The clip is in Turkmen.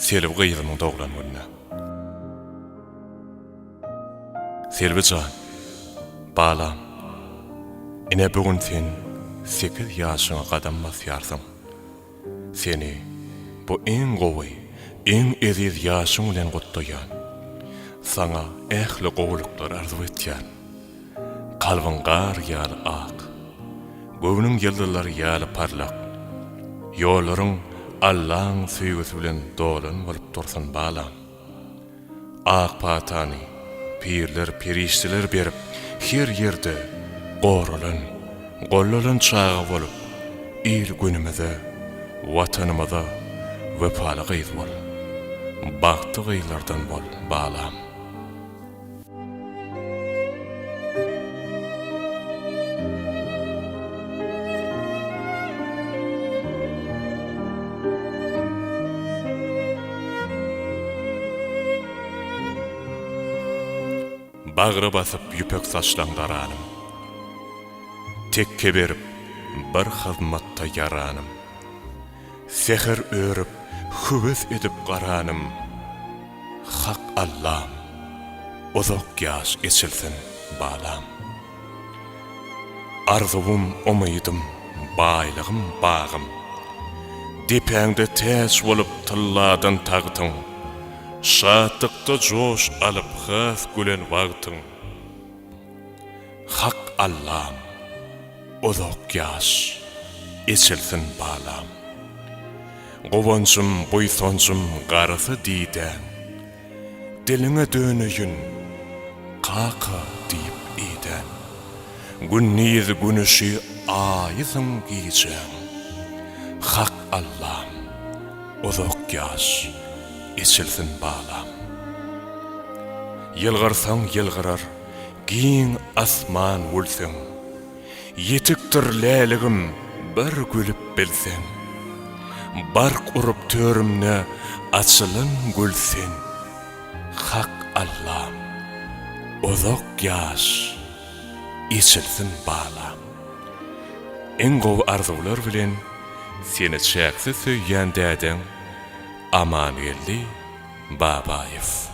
Selvi gyzynyň doglan gününe. Selvijan, balam, ine bugün sen 8 ýaşyňa gadam basýarsyň. Seni bu en gowy, en eziz ýaşyň bilen gutlaýan, sana ähli gowluklar arzu etýän. Kalbyň gar ýaly ak, göwnüň ýyldızlary ýaly parlak, ýollaryň Allah'ın süýgüsi bilen dolan bolup dursun balam. Ak patany, pirler, periştiler berip, her ýerde goralan, gollalan çağı bolup, il günümize, watanymyza wepaly gyz bol. Bagty gyzlardan bol balam. Bagry basyp ýüpek saçlaň daranım. Tekke berip bir hyzmatda yaranım. Seher örüp hüwes edip garanym. Hak Allah'ım, uzak ýaş geçilsin balam. Arzum, umydım, baýlygym, bagym. Depäňde täş bolup tylladan tagtyň. Şatlıkta joş alıp hıf gülen wagtyň. Hak Allah'ım, uzak ýaş içilsin balam. Gowonjum, buýsonjum garysy diýden. Diliňe dönüýün, kaka diýip eden. Günniz günüşi aýysyň giýjäň. Hak Allah'ım, uzak ýaş içilsin balam. Yılgarsan yılgarar, giň asman wulsyn. Yetikdir läligim bir gülüp bilsen. Bark urup törümne açılyn gülsen. Hak Allah'ım, uzak ýaş içilsin balam. En gowy arzuwlar bilen seni çäksiz söýýän däden Amanuelli Babayev.